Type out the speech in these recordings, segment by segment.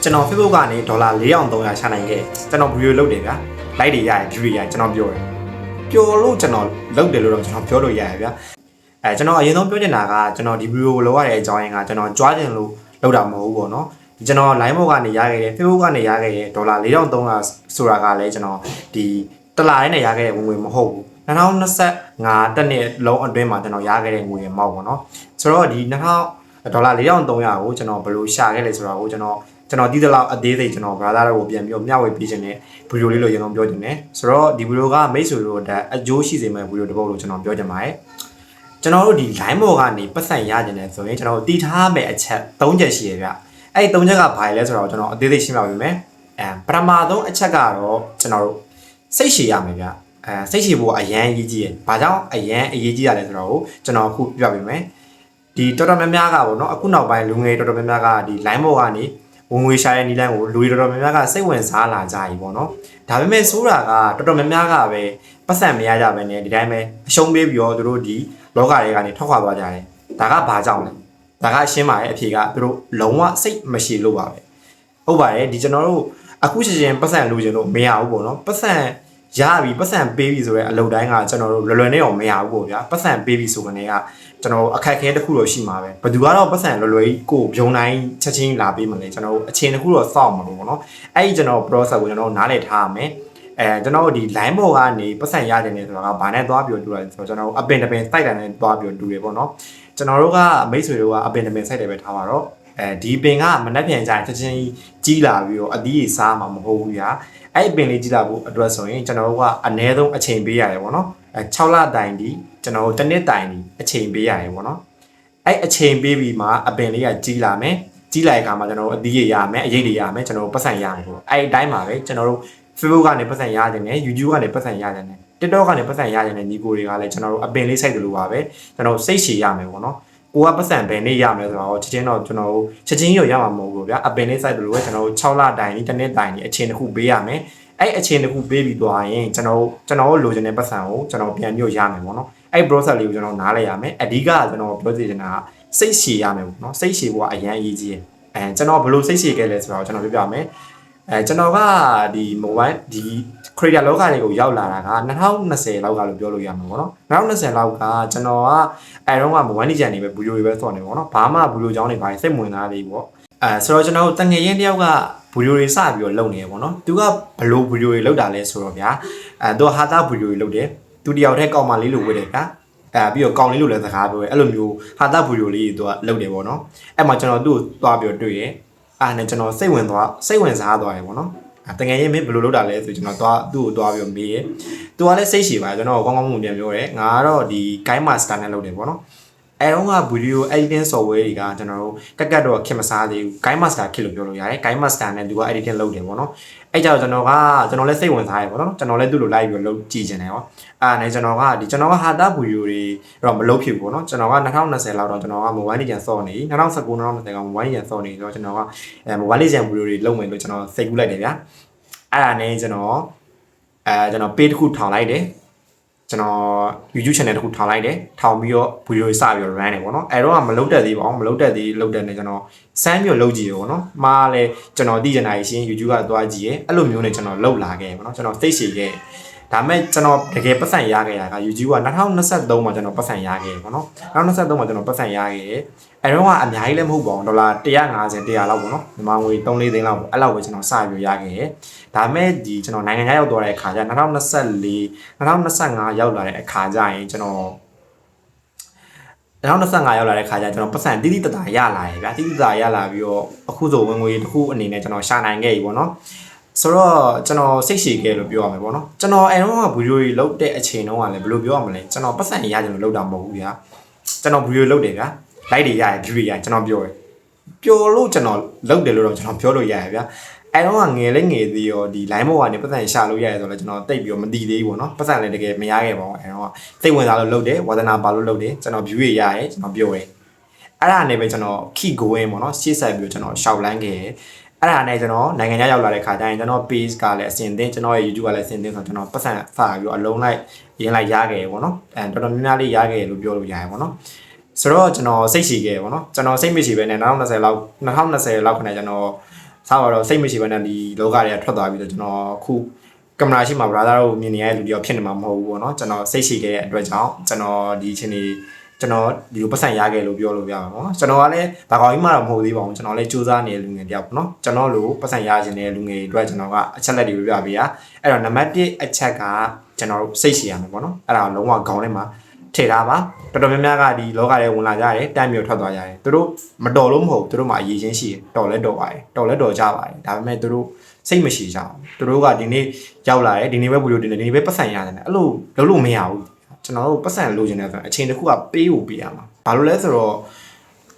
ကျွန်တော် Facebook ကနေဒေါ်လာ4300ရှာနိုင်ခဲ့ကျွန်တော်ဗီဒီယိုလုပ်တယ်ဗျာ like တွေရရင် view တွေရရင်ကျွန်တော်ပြောတယ်ပျော်လို့ကျွန်တော်လုပ်တယ်လို့တော့ကျွန်တော်ပြောလို့ရရဗျာကျွန်တော်အရင်ဆုံးပြောချင်တာကကျွန်တော်ဒီဗီဒီယိုလုပ်ရတဲ့အကြောင်းရင်းကကျွန်တော်ကြွားချင်လို့လုပ်တာမဟုတ်ဘူးပေါ့နော်ကျွန်တော် line ဘောကနေရခဲ့တယ် Facebook ကနေရခဲ့တယ်ဒေါ်လာ4300ဆိုတာကလည်းကျွန်တော်ဒီတလားနဲ့ရခဲ့တဲ့ဝင်မဟုတ်ဘူး2025တက်နှစ်လုံးအတွင်းမှာကျွန်တော်ရခဲ့တဲ့ငွေရမောက်ပေါ့နော်ဆိုတော့ဒီ2000ဒေါ်လာ4300ကိုကျွန်တော်ဘယ်လိုရှာခဲ့လဲဆိုတာကိုကျွန်တော်ဒီတလောက်အသေးစိတ်ကျွန်တော် brother တို့ကိုပြန်ပြီးမျှဝေပေးခြင်းနဲ့ဗီဒီယိုလေးလို့ကျွန်တော်ပြောချင်တယ်ဆိုတော့ဒီဗီဒီယိုကမိတ်ဆွေတို့အကျိုးရှိစေမယ့်ဗီဒီယိုတစ်ပုဒ်လို့ကျွန်တော်ပြောချင်ပါတယ်ကျွန်တော်တို့ဒီ line ဘောကနေပတ်စံရကြတယ်ဆိုရင်ကျွန်တော်တည်ထားမယ့်အချက်3ချက်ရှိရဗျအဲ့ဒီ3ချက်ကဘာလဲဆိုတော့ကျွန်တော်အသေးစိတ်ရှင်းပြပေးမယ်ပထမဆုံးအချက်ကတော့ကျွန်တော်တို့စိတ်ရှည်ရမယ်ဗျစိတ်ရှည်ဖို့အရန်အရေးကြီးတယ်ဘာကြောင့်အရန်အရေးကြီးရလဲဆိုတော့ကျွန်တော်အခုပြပေးမယ်ဒီတော်တော်များများကပေါ့နော်အခုနောက်ပိုင်းလူငယ်တော်တော်များများကဒီ line ဘောကနေဝင်ငွေရှာတဲ့နီးလန်းကိုလူတွေတော်တော်များများကစိတ်ဝင်စားလာကြပြီပေါ့နော်ဒါပေမဲ့ဆိုးတာကတော်တော်များများကပဲပတ်စံမရကြပဲねဒီတိုင်းပဲအရှုံးပေးပြီးတော့သူတို့ဒီလောကတွေကနေထွက်ခွာသွားကြတယ်ဒါကဘာကြောင့်လဲဒါကအရှင်းပါရဲ့အဖြေကသူတို့လုံးဝစိတ်မရှိလို့ပါပဲဟုတ်ပါတယ်ဒီကျွန်တော်တို့အခုချက်ချင်းပတ်စံလိုချင်လို့မရဘူးပေါ့နော်ပတ်စံရပြီပတ်စံပေးပြီဆိုတဲ့အလုပ်တိုင်းကကျွန်တော်တို့လွယ်လွယ်နဲ့တော့မရဘူးပေါ့ဗျာပတ်စံပေးပြီဆိုကနေကကျွန်တော်အခက်အခဲတစ်ခုတော့ရှိမှာပဲဘယ်သူကတော့ပတ်စံလွယ်လွယ်ကြီးကိုဂျုံတိုင်းချက်ချင်းလာပေးမလဲကျွန်တော်တို့အချိန်တစ်ခုတော့စောင့်မှာပေါ့နော်အဲ့ဒီကျွန်တော် process ကိုကျွန်တော်နားလည်ထားရမယ်ကျွန်တော်တို့ဒီ line ဘောကနေပတ်စံရတယ်နေဆိုတာကဘာနဲ့သွားပြီးတူတာလဲဆိုတော့ကျွန်တော်တို့အပင်တပင်စိုက်တယ်နဲ့သွားပြီးတူတယ်ပေါ့နော်ကျွန်တော်တို့ကမိတ်ဆွေတို့ကအပင်တပင်စိုက်တယ်ပဲထားပါတော့ဒီပင်ကမနှက်ပြန်ကြရင်ချက်ချင်းကြီးလာပြီးတော့အသီးကြီးစားမှာမဟုတ်ဘူးညာအဲ့ပင်လေးကြီးလာဖို့အတွက်ဆိုရင်ကျွန်တော်တို့ကအနည်းဆုံးအချိန်ပေးရတယ်ပေါ့နော်6လတိုင်ဒီကျွန်တော်တို့တစ်နှစ်တိုင်ဒီအချိန်ပေးရတယ်ပေါ့နော်အဲ့အချိန်ပေးပြီးမှအပင်လေးကကြီးလာမယ်ကြီးလာတဲ့အခါမှာကျွန်တော်တို့အသီးရရမယ်အရိပ်တွေရမယ်ကျွန်တော်တို့ပတ်စံရမယ်ပေါ့အဲ့အတိုင်းပါပဲကျွန်တော်တို့ Facebook ကနေပတ်စံရတယ်နဲ့ YouTube ကနေပတ်စံရတယ်နဲ့ TikTok ကနေပတ်စံရတယ်နဲ့ညီကိုတွေကလည်းကျွန်တော်တို့အပင်လေးစိုက်တယ်လို့ပါပဲကျွန်တော်စိတ်ရှည်ရမယ်ပေါ့နော်ကိုကပတ်စံဘယ်နေ့ရမယ်ဆိုတော့ချက်ချင်းတော့ကျွန်တော်တို့ချက်ချင်းရမှာမဟုတ်ဘူးဗျာအပင်လေးစိုက်တယ်လို့ပဲကျွန်တော်တို့6လတိုင်ဒီတစ်နှစ်တိုင်ဒီအချိန်တစ်ခုပေးရမယ်အဲ့အချိန်တစ်ခုပေးပြီးသွားရင်ကျွန်တော်တို့လိုချင်တဲ့ပတ်စံကိုကျွန်တော်ပြန်မြို့ရမယ်ပေါ့နော်အဲ့ process လေးကိုကျွန်တော်နားလည်ရမယ်အဓိကကျွန်တော်ပြောစီချင်တာကစိတ်ရှည်ရမယ်ပေါ့နော်စိတ်ရှည်ဖို့ကအရန်အရေးကြီးတယ်ကျွန်တော်ဘယ်လိုစိတ်ရှည်ခဲ့လဲဆိုတော့ကျွန်တော်ပြောပြမယ်ကျွန်တော်ကဒီ mobile ဒီ creator လောကတွေကိုရောက်လာတာက2020လောက်ကလို့ပြောလို့ရမှာပေါ့နော်2020လောက်ကကျွန်တော်ကအဲတော့က mobile နေကြနေပဲဗီဒီယိုတွေပဲစောင့်နေပေါ့နော်ဘာမှဗီဒီယိုကြောင်းတွေဘာစိတ်ဝင်စားသေးဘူးပေါ့ဆိုတော့ကျွန်တော်တငယ်ချင်းတယောက်ကဗီဒီယိုတွေစပြီးတော့လုပ်နေရပေါ့နော်သူကဘယ်လိုဗီဒီယိုတွေလုပ်တာလဲဆိုတော့ဗျာသူကဟာတာဗီဒီယိုတွေလုပ်တယ်သူတယောက်တည်းကောက်မလေးလိုဝတ်တယ်ဗျာပြီးတော့ကောင်းလေးလိုလည်းစကားပြောတယ်အဲ့လိုမျိုးဟာတာဗီဒီယိုလေးသူကလုပ်တယ်ပေါ့နော်အဲ့မှာကျွန်တော်သူ့ကိုသွားပြီးတော့တွေ့ရဲနဲ့ကျွန်တော်စိတ်ဝင်စားသွားတယ်ပေါ့နော်တကယ်ရင်မင်းဘယ်လိုလုပ်တာလဲဆိုကျွန်တော်သူ့ကိုသွားပြီးတော့မေးရဲသူကလည်းစိတ်ရှည်ပါကျွန်တော်ကောင်းကောင်းမွန်ပြန်ပြောတယ်ငါကတော့ဒီ guide master နဲ့လုပ်တယ်ပေါ့နော်အဲတော့က video editing software တွေကကျွန်တော်တို့ကတ်တော့ခင်မစားသေးဘူး guide master ခက်လို့ပြောလို့ရတယ် guide master နဲ့သူက editing လုပ်တယ်ပေါ့နော်အဲကြောင့်ကျွန်တော်လည်းစိတ်ဝင်စားရပေါ့နော်ကျွန်တော်လည်းသူ့လို live ပြီးလုပ်ကြည့်နေတယ်ဟောနဲ့ကျွန်တော်ကဟာတာ video တွေတော့မလုပ်ဖြစ်ဘူးပေါ့နော်ကျွန်တော်က2020လောက်တော့ကျွန်တော်က mobile legend ဆော့နေ2019 2020က mobile legend ဆော့နေဆိုတော့ကျွန်တော်ကmobile legend video တွေလုပ်မယ်လို့ကျွန်တော်စိတ်ကူးလိုက်တယ်ဗျာအဲ့ဒါနဲ့ကျွန်တော် page တစ်ခုထောင်လိုက်တယ်ကျွန်တော် YouTube channel တစ်ခုထောင်လိုက်တယ်ထောင်ပြီးတော့ video တွေစပြီးတော့ run နေပေါ့နော်အဲ့တော့ကမလုပ်တတ်သေးပါဘူးမလုပ်တတ်သေးလုပ်တဲ့နေကျွန်တော်စမ်းပြီးတော့လုပ်ကြည့်ရပေါ့နော်မှားလဲကျွန်တော်သိချင်တာရှင် YouTube ကသွားကြည့်ရဲအဲ့လိုမျိုးနဲ့ကျွန်တော်လုပ်လာခဲ့ပေါ့နော်ကျွန်တော်သိရှိခဲ့ဒါမဲ့ကျွန်တော်တကယ်ပတ်စံရခဲ့တာက YouTube က2023မှာကျွန်တော်ပတ်စံရခဲ့ပေါ့နော်2023မှာကျွန်တော်ပတ်စံရခဲ့အဲ့တော့ကအများကြီးလည်းမဟုတ်ပါဘူးဒေါ်လာ150 100လောက်ပေါ့နော်မြန်မာငွေ3-4သိန်းလောက်ပေါ့အဲ့လောက်ပဲကျွန်တော်စပြီးရခဲ့ဒါမဲ့ဒီကျွန်တော်နိုင်ငံခြားရောက်သွားတဲ့အခါကျ2024 2025ရောက်လာတဲ့အခါကျရင်ကျွန်တော်2025ရောက်လာတဲ့ခါကျကျွန်တော်ပတ်စံတိတိတရရလာရဗျာတိတိတရရလာပြီးတော့အခုဆိုဝင်ငွေတစ်ခုအနေနဲ့ကျွန်တော်ရှာနိုင်ခဲ့ပြီပေါ့နော်ဆိုတော့ကျွန်တော်စိတ်ရှည်ခဲ့လို့ပြောရမယ်ပေါ့နော်ကျွန်တော်အဲတော့ကဗီဒီယိုတွေလုပ်တဲ့အချိန်တုန်းကလည်းဘယ်လိုပြောရမလဲကျွန်တော်ပတ်စံရကြလို့လုပ်တာမဟုတ်ဘူးဗျာကျွန်တော်ဗီဒီယိုလုပ်တယ်ဗျာ like တွေရရင် view တွေရရင်ကျွန်တော်ပြောတယ်ပျော်လို့ကျွန်တော်လုပ်တယ်လို့တော့ကျွန်တော်ပြောလို့ရရဗျာအဲတော့ကငယ်လေးငယ်သေးရောဒီ line ဘောကနေပတ်စံရှာလို့ရတယ်ဆိုတော့ကျွန်တော်တိတ်ပြီးတော့မတည်သေးဘူးပေါ့နော်ပတ်စံလည်းတကယ်မရခဲ့ပါဘူးအဲတော့စိတ်ဝင်စားလို့လုပ်တယ်ဝါသနာပါလို့လုပ်တယ်ကျွန်တော် view တွေရရင်ကျွန်တော်ပြောတယ်အဲ့ဒါနဲ့ပဲကျွန်တော် keep going ပေါ့နော်ရှေ့ဆက်ပြီးတော့ကျွန်တော်ရှောက်လန်းခဲ့အဲ့ဒါနဲ့ကျွန်တော်နိုင်ငံခြားရောက်လာတဲ့ခါကျရင်ကျွန်တော် page ကလည်းအဆင်သင့်ကျွန်တော်ရဲ့ YouTube ကလည်းအဆင်သင့်ဆိုတော့ကျွန်တော်ပတ်စံဖာပြီးတော့အလုံးလိုက်ရင်းလိုက်ရခဲ့ပေါ့နော်တော်တော်များများလေးရခဲ့လို့ပြောလို့ရတယ်ပေါ့နော်ဆိုတော့ကျွန်တော်စိတ်ရှည်ခဲ့ပေါ့နော်ကျွန်တော်စိတ်မရှိဘဲနဲ့2020လောက်ခဏကျွန်တော် စားပါတော့စိတ်မရှိဘဲနဲ့ဒီလောကတွေကထွက်သွားပြီးတော့ကျွန်တော်အခုကင်မရာရှိမှာ brother တို့မြင်နေရတဲ့လူတွေဖြစ်နေမှာမဟုတ်ဘူးပေါ့နော်ကျွန်တော်စိတ်ရှိခဲ့တဲ့အတွက်ကြောင့်ကျွန်တော်ဒီအချိန်ကြီးကျွန်တော်ဒီလိုပတ်စံရခဲ့လို့ပြောလို့ရပါတော့ကျွန်တော်ကလည်းဘာကောင်ကြီးမှတော့မဟုတ်သေးပါဘူးကျွန်တော်လည်းစူးစမ်းနေတဲ့လူငယ်တယောက်ပေါ့နော်ကျွန်တော်လိုပတ်စံရခြင်းတဲ့လူငယ်တွေအတွက်ကျွန်တော်ကအချက်လက်တွေပြပြပေးရအဲ့တော့နံပါတ်1အချက်ကကျွန်တော်စိတ်ရှိရမယ်ပေါ့နော်အဲ့ဒါလုံးဝခေါင်းထဲမှာထည့်ထားပါတော်တော်များများကဒီလောကထဲဝင်လာကြတယ်တမ်းမြော်ထွက်သွားကြတယ်သူတို့မတော်လို့မဟုတ်သူတို့မှာအရေးချင်းရှိတယ်တော်လဲတော်ပါတယ်တော်လဲတော်ကြပါတယ်ဒါပေမဲ့သူတို့စိတ်မရှိကြဘူးသူတို့ကဒီနေ့ရောက်လာတယ်ဒီနေ့ပဲဗီဒီယိုတင်တယ်ဒီနေ့ပဲပတ်စံရတယ်အဲ့လိုလုပ်လို့မရဘူးကျွန်တော်တို့ပတ်စံလိုချင်တယ်ဆိုရင်အချိန်တစ်ခုကပေးဖို့ပေးရမှာဘာလို့လဲဆိုတော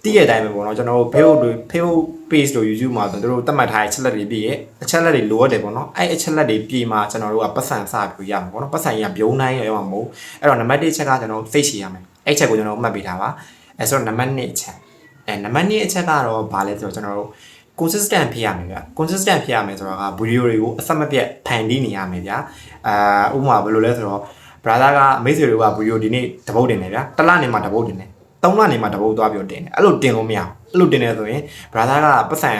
့တည့်ရတဲ့အတိုင်းပဲပေါ့နော်ကျွန်တော်တို့ Facebook page တို့ YouTube မှာဆိုတို့တတ်မှတ်ထားတဲ့အချက်လက်တွေပြည့်ရဲ့အချက်လက်တွေလိုရတယ်ပေါ့နော်အဲ့အချက်လက်တွေပြည့်မှာကျွန်တော်တို့ကပတ်စံစပြီးရမှာပေါ့နော်ပတ်စံကြီးကပြုံးတိုင်းရမှာမဟုတ်အဲ့တော့နံပါတ်1ချက်ကကျွန်တော်စိတ်ရှိရမယ်အဲ့ချက်ကိုကျွန်တော်မှတ်ပေးထားပါအဲ့ဆိုတော့နံပါတ်2အချက်နံပါတ်2အချက်ကတော့ဘာလဲဆိုတော့ကျွန်တော်တို့ consistent ဖြစ်ရမယ်ဗျ consistent ဖြစ်ရမယ်ဆိုတော့ကဗီဒီယိုတွေကိုအဆက်မပြတ်ဖန်တီးနေရမယ်ဗျဥပမာဘယ်လိုလဲဆိုတော့ brother ကမိတ်ဆွေတွေကဗီဒီယိုဒီနေ့တပုတ်တင်တယ်ဗျတစ်လနေမှာတပုတ်တင်တယ်3လနေမှာတပုတ်သွားပြီးတင်တယ်အဲ့လိုတင်လို့မရဘူးအဲ့လိုတင်နေဆိုရင် brother ကပတ်စံ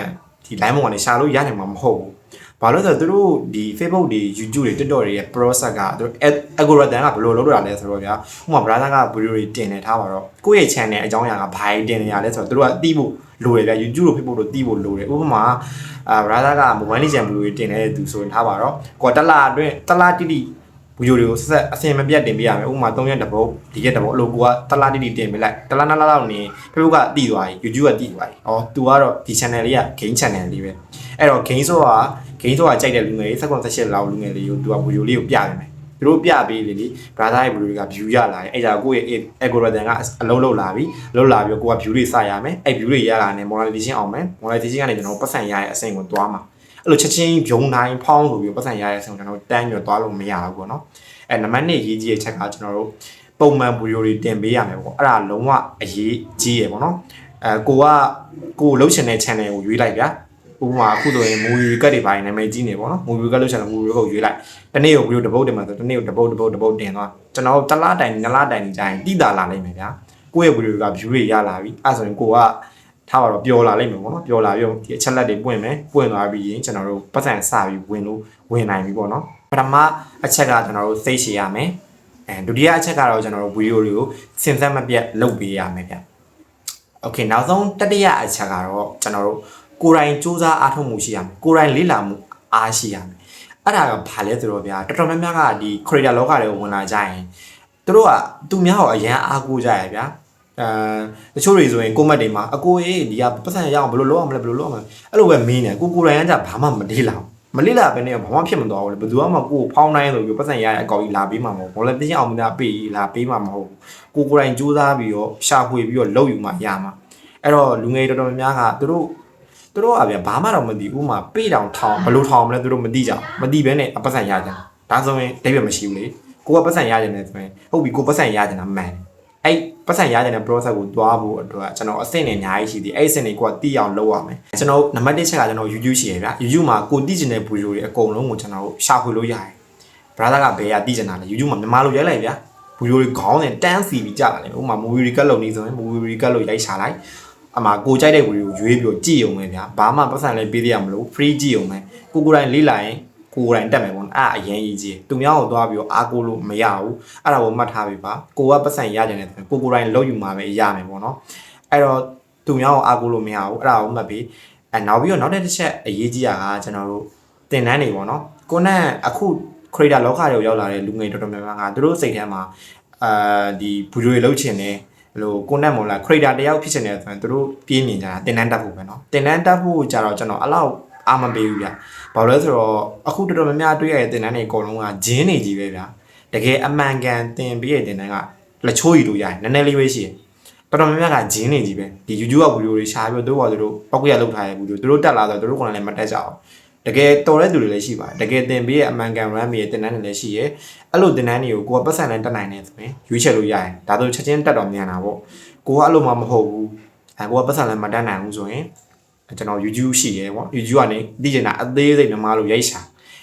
ဒီ line ပေါ်ကနေရှာလို့ရနိုင်မှာမဟုတ်ဘူးဘာလို့လဲဆိုတော့သူတို့ဒီ Facebook တွေ YouTube တွေ TikTok တွေရဲ့ process ကသူတို့ algorithm ကဘယ်လိုလုပ်လို့ရလဲဆိုတော့ဗျာဥပမာ brother ကဗီဒီယိုတွေတင်နေထားပါတော့ကိုယ့်ရဲ့ channel အကြောင်းအရာကဘာတင်နေရလဲဆိုတော့သူတို့ကသိဖို့လိုတယ်ဗျာ YouTube တို့ Facebook တို့သိဖို့လိုတယ်ဥပမာbrother က mobile legend ဗီဒီယိုတွေတင်နေတဲ့သူဆိုရင်ထားပါတော့ကိုတလားအတွင်းတလားတိတိဗီဒီယိုတွေကိုဆက်အစင်မပြတ်တင်ပေးရမယ်ဥပမာ3ရက်တပုတ်4ရက်တပုတ်အလိုကိုကတလားတိတိတင်ပေးလိုက်တလားနှစ်လားလောက်နေ Facebook ကတည်သွားပြီ YouTube ကတည်သွားပြီဩ तू ကတော့ဒီ channel လေးက game channel လေးပဲအဲ့တော့ game ဆိုတာကြိုက်တဲ့လူငယ်တွေ18လောက်လူငယ်လေးကို तू ကဗီဒီယိုလေးကိုပြပေးမယ်သူတို့ပြပေးလေ brother ရဲ့ဗီဒီယိုတွေက view ရလာတယ်အဲ့ဒါကိုယ့်ရဲ့ algorithm ကအလုံးလုံးလာပြီလုံးလာပြီးကိုက view တွေစရမယ်အဲ့ view တွေရလာတယ် monetization အောင်မယ် monetization ကနေကျွန်တော်ပတ်စံရတဲ့အဆင့်ကိုတွားမှာအဲ့လိုချက်ချင်းဂျုံတိုင်းဖောင်းလို့ပြီးပတ်စံရတဲ့အဆင့်ကိုကျွန်တော်တန်းညွတ်သွားလို့မရဘူးပေါ့နော်အဲ့နံပါတ်2ရေးကြီးတဲ့ချက်ကကျွန်တော်တို့ပုံမှန်ဗီဒီယိုတွေတင်ပေးရမယ်ပေါ့အဲ့ဒါလုံးဝအရေးကြီးရယ်ပေါ့နော်ကိုလှုပ်ရှင်တဲ့ channel ကိုရွေးလိုက်ဗျာဥပမာအခုဆိုရင် movie ကတ်တွေပိုင်းနာမည်ကြီးနေပေါ့နော် movie ကတ်လို့ channel movie ကိုရွေးလိုက်တနေ့ကိုဗီဒီယိုတစ်ပုတ်တင်မှာဆိုတနေ့ကိုတစ်ပုတ်တင်သွားကျွန်တော်တစ်လားတိုင်နှစ်လားတိုင်နေကြရင်တိတာလာနိုင်မယ်ဗျာကိုယ့်ရဲ့ဗီဒီယိုက view တွေရလာပြီအဲ့ဆိုရင်ကိုကထားပါတော့ပျော်လာလိမ့်မယ်ပေါ့နော်ပျော်လာပြီးဒီအချက်လက်တွေပွင့်မယ်ပွင့်သွားပြီးရင်ကျွန်တော်တို့ပတ်စံစပြီးဝင်နိုင်ပြီပေါ့နော်ပထမအချက်ကကျွန်တော်တို့သိရှိရမယ်ဒုတိယအချက်ကတော့ကျွန်တော်တို့ဗီဒီယိုတွေကိုစင်ဆက်မပြတ်လုပ်ပေးရမယ်ဗျโอเคနောက်ဆုံးတတိယအချက်ကတော့ကျွန်တော်တို့ကိုယ်တိုင်စူးစမ်းအားထုတ်မှုရှိရမယ်ကိုယ်တိုင်လေ့လာမှုအားရှိရမယ်အဲ့ဒါကဘာလဲဆိုတော့ဗျာတော်တော်များများကဒီ creator လောကတွေကိုဝင်လာကြရင်တို့ကသူများကိုအရန်အားကိုးကြရဗျာတချို့တွေဆိုရင်ကိုမတ်တွေမှာအကိုအေးဒီကပတ်စံရအောင်ဘယ်လိုလုပ်အောင်လဲဘယ်လိုလုပ်အောင်လဲအဲ့လိုပဲမင်းနေကိုယ်တိုင်ကကြဘာမှမလေ့လာမလေ့လာပဲနဲ့ဘာမှဖြစ်မသွားဘူးလေဘယ်သူမှကိုဖောင်းတိုင်းဆိုပြီးပတ်စံရတဲ့အကောင်ကြီးလာပေးမှာမဟုတ်ဘူးဘောလည်းတင်းအောင်မသားပေးလာပေးမှာမဟုတ်ဘူးကိုယ်တိုင်စူးစမ်းပြီးတော့ရှာဖွေပြီးတော့လုပ်ယူမှရမှာအဲ့တော့လူငယ်တော်တော်များများကသူတို့ကဗျာဘာမှတော့မသိဘူးမှပေးတောင်ထောင်ဘယ်လိုထောင်မလဲသူတို့မသိကြဘူးမသိဘဲနဲ့ပတ်စံရကြဒါဆိုရင်တိတ်ပြမရှိဘူးလေကိုကပတ်စံရကြတယ်ဆိုရင်ဟုတ်ပြီကိုပတ်စံရကြတာမှန်အဲ့ပတ်စံရကြတဲ့ process ကိုတွားဖို့အတွက်ကျွန်တော်အဆင့်နဲ့အများကြီးရှိသေးအဲ့အဆင့်တွေကိုတီးအောင်လုပ်ရမယ်ကျွန်တော်နံပါတ်1ချက်ကကျွန်တော် YouTube ရှိရဗျာ YouTube မှာကိုတီးကျင်တဲ့ဗီဒီယိုတွေအကုန်လုံးကိုကျွန်တော်ရှာဖွေလို့ရတယ် brother ကဘယ်ကတီးကျင်တာလဲ YouTube မှာမြန်မာလိုရိုက်လိုက်ဗျာဗီဒီယိုတွေခေါင်းနဲ့တန်းစီပြီးကြာလာတယ်ဥပမာ movie recap လုပ်နေဆိုရင် movie recap လို့ရိုက်ရှာလိုက်အမှာကိုကြိုက်တဲ့ဗီဒီယိုရွေးပြီးကြည့်အောင်ပဲဗျာဘာမှပတ်စံလည်းပေးသေးရမလို့ free ကြည့်အောင်ပဲကိုယ်တိုင်လေးလာရင်ကိုယ်တိုင်တက်မယ်ပေါ့နော်အဲ့အရင်ကြီးကြီးသူများကိုသွားပြီးတော့အားကိုးလို့မရဘူးအဲ့ဒါကိုမှတ်ထားပြီပါကိုကပတ်စံရကြတယ်ဆိုရင်ကိုယ်တိုင်လုပ်ယူမှာပဲရမယ်ပေါ့နော်အဲ့တော့သူများကိုအားကိုးလို့မရဘူးအဲ့ဒါကိုမှတ်ပြီးနောက်ပြီးတော့နောက်တစ်ချက်အရေးကြီးတာကကျွန်တော်တို့သင်တန်းတွေပေါ့နော်ကိုနဲ့အခု creator လောကတွေကိုရောက်လာတဲ့လူငယ်တော်တော်များများကသူတို့စိတ်ထဲမှာဒီဗီဒီယိုတွေလုပ်ချင်တယ်လို့ကိုနဲ့မို့လား creator တယောက်ဖြစ်ချင်တယ်ဆိုရင်သူတို့ပြေးမြင်ကြတာသင်တန်းတက်ဖို့ပဲနော်သင်တန်းတက်ဖို့ကြတော့ကျွန်တော်အဲ့လောက်အားမပေးဘူးဗျဘာလို့လဲဆိုတော့အခုတော်တော်များများတွေ့ရတဲ့သင်တန်းတွေအကုန်လုံးကဂျင်းနေကြီးပဲဗျတကယ်အမှန်ကန်သင်ပေးတဲ့သင်တန်းကလက်ချိုးရီလို့ရတယ်နည်းနည်းလေးပဲရှိတယ်တော်တော်များများကဂျင်းနေကြီးပဲဒီ YouTube ကဗီဒီယိုတွေရှာပြီးတော့သူတို့ပောက်ကရလောက်ထားတဲ့ဗီဒီယိုသူတို့တက်လာတော့သူတို့ကလည်းမတက်ကြအောင်တကယ်တော်တဲ့သူတွေလည်းရှိပါတယ်တကယ်သင်ပေးရဲ့အမှန်ကန် run ရဲ့သင်တန်းတွေလည်းရှိရဲအဲ့လိုသင်တန်းတွေကိုကိုကပတ်စံနဲ့တက်နိုင်တယ်ဆိုရင်ရွေးချယ်လို့ရတယ်ဒါဆိုချက်ချင်းတက်တော့မြန်တာပေါ့ကိုကအဲ့လိုမှမဟုတ်ဘူးကိုကပတ်စံလည်းမတက်နိုင်ဘူးဆိုရင်ကျွန်တော် YouTube ရှိရဲပေါ့ YouTube ကနေသိချင်တာအသေးစိတ်မြန်မာလိုရိုက်ရှာ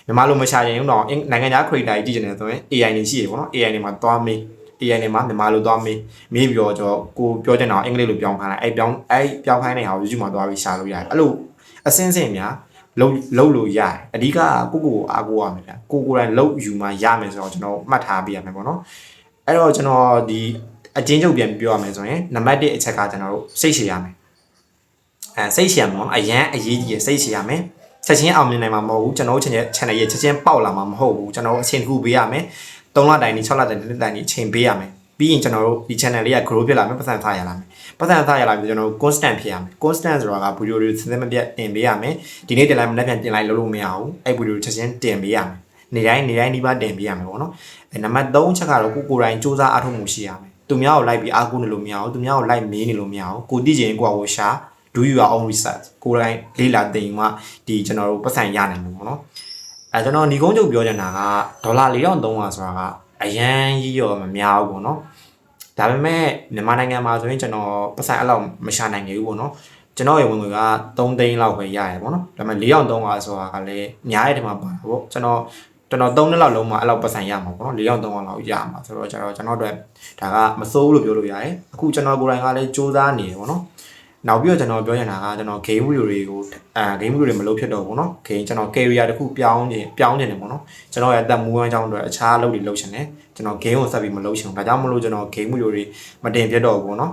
မြန်မာလိုမရှာရင်တော့နိုင်ငံခြား creator ကြီးသိချင်တယ်ဆိုရင် AI နေရှိရဲပေါ့နော် AI နေမှာသွားမေး AI နေမှာမြန်မာလိုသွားမေးပြီးတော့ကိုပြောချင်တာအင်္ဂလိပ်လိုပြောင်းခိုင်းလိုက်အဲ့ပြောင်းခိုင်းတဲ့ဟာကို YouTube မှာသွားပြီးရှာလို့ရတယ်အဲ့လိုအစင်းစင်းများ လုံးလို့ရတယ်အဓိကကိုအားကိုးရမယ်ဗျကိုကိုယ်တိုင်လုံးယူမှရမယ်ဆိုတော့ကျွန်တော်မှတ်ထားပေးရမယ်ပေါ့နော်အဲ့တော့ကျွန်တော်ဒီအချင်းချုပ်ပြန်ပြောရမယ်ဆိုရင်နံပါတ်1အချက်ကကျွန်တော်တို့စိတ်ရှည်ရမယ်စိတ်ရှည်ရမှာအရန်အရေးကြီးရစိတ်ရှည်ရမယ်ချက်ချင်းအောင်မြင်နိုင်မှာမဟုတ်ဘူးကျွန်တော်တို့ channel ရဲ့ချက်ချင်းပေါက်လာမှာမဟုတ်ဘူးကျွန်တော်တို့အချိန်တစ်ခုပေးရမယ်3လတိုင်နေ6လတိုင်1တိုင်နေအချိန်ပေးရမယ်ပြီးရင်ကျွန်တော်တို့ဒီ channel လေးက grow ဖြစ်လာမယ်ပတ်စံထားရလာမယ်ပတ်စံထားရလာပြီးကျွန်တော်တို့ constant ဖြစ်ရမယ် constant ဆိုတာက video တွေစစမပြတ်တင်ပေးရမယ်ဒီနေ့တင်လိုက်မနေ့ပြန်တင်လိုက်လို့မရဘူးအဲ့ video ချက်ချင်းတင်ပေးရမယ်နေတိုင်းဒီပါတင်ပေးရမယ်ပေါ့နော်နံပါတ်3ချက်ကတော့ကိုယ်တိုင်စူးစမ်းအားထုတ်မှုရှိရမယ်သူများကိုလိုက်ပြီးအားကိုးနေလို့မရဘူးသူများကိုလိုက်မေးနေလို့မရဘူးကိုတိကျရင်ကိုယ့်ကိုရှာdo your own research ကိုယ်တိုင်လေ့လာသိမှဒီကျွန်တော်တို့ပတ်စံရနိုင်မှာပေါ့နော်ကျွန်တော်ညီကုန်းချုပ်ပြောချင်တာကဒေါ်လာ4300ဆိုတာကအရန်ကြီးရောမများဘူးပေါ့နော်ဒါပေမဲ့မြန်မာနိုင်ငံမှာဆိုရင်ကျွန်တော်ပတ်စံအဲ့လောက်မရှာနိုင်ဘူးပေါ့နော်ကျွန်တော်ရဲ့ဝင်ငွေက3သိန်းလောက်ပဲရရပေါ့နော်ဒါပေမဲ့4300ဆိုတာကလည်းများတဲ့ထဲမှာပါပေါ့ကျွန်တော်3နှစ်လောက်လုံးမှာအဲ့လောက်ပတ်စံရမှာပေါ့နော်4300လောက်ရမှာဆိုတော့ကျွန်တော်တို့ဒါကမစိုးဘူးလို့ပြောလို့ရတယ်အခုကျွန်တော်ကိုယ်တိုင်ကလည်းစူးစမ်းနေတယ်ပေါ့နော်နောက်ပြီးတော့ကျွန်တော်ပြောချင်တာကကျွန်တော် game video တွေကိုgame video တွေမလုပ်ဖြစ်တော့ဘူးเนาะ game ကျွန်တော် career တခုပြောင်းနေတယ်ပေါ့เนาะကျွန်တော်ရဲ့အသက်မူဝမ်းကြောင်းအတွက်အခြားအလုပ်တွေလုပ်ချင်တယ်ကျွန်တော် game ကိုဆက်ပြီးမလုပ်ချင်ဘူးဒါကြောင့်မလို့ကျွန်တော် game video တွေမတင်ဖြစ်တော့ဘူးပေါ့เนาะ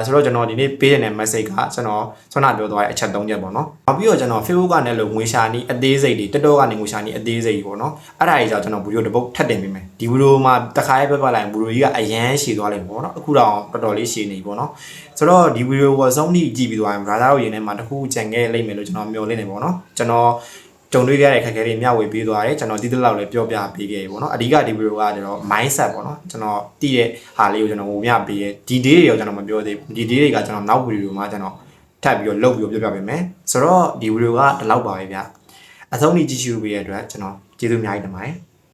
ဆိုတော့ကျွန်တော်ဒီနေ့ပေးတဲ့ message ကကျွန်တော်ဆွမ်းနာပြောသွားတဲ့အချက်3ချက်ပေါ့เนาะနောက်ပြီးတော့ကျွန်တော် Facebook ကနေလို့ငွေရှာနီးအသေးစိတ်တွေTikTok ကနေငွေရှာနီးအသေးစိတ်ပေါ့เนาะအဲ့ဒါကြီးကြောင့်ကျွန်တော် video တစ်ပုတ်ထပ်တင်ပေးမယ်ဒီ video မှာတစ်ခါရေးပြလိုက် video ကြီးကအရန်ရှည်သွားလိမ့်မယ်ပေါ့เนาะအခုတော့တော်တော်လေးရှည်နေပေါ့เนาะဆိုတော့ဒီ video ကိုအဆုံးထိကြည့်ပြီးသွားရင် brother တို့ရင်းထဲမှာတစ်ခုကြံခဲ့လိမ့်မယ်လို့ကျွန်တော်မျှော်လင့်နေပေါ့เนาะကျွန်တော်ကြုံတွေ့ရတဲ့ခက်ခဲတွေမျှဝေပေးသွားတယ်ကျွန်တော်ဒီတစ်လောက်လည်းပြောပြပေးခဲ့ပြီပေါ့နော်အဓိကဒီဗီဒီယိုကကျွန်တော် mindset ပေါ့နော်ကျွန်တော်တည်တဲ့ဟာလေးကိုကျွန်တော်ဝေမျှပေးရဲဒီ day တွေရောကျွန်တော်မပြောသေးဘူးဒီ day တွေကကျွန်တော်နောက်ဗီဒီယိုမှာကျွန်တော်ထပ်ပြီးတော့လုပ်ပြီးပြောပြပေးမယ်ဆိုတော့ဒီဗီဒီယိုကဒီလောက်ပါပဲဗျအဆုံးထိကြည့်ရှုပေးရတဲ့အတွက်ကျွန်တော်ကျေးဇူးအများကြီးတင်ပါတယ်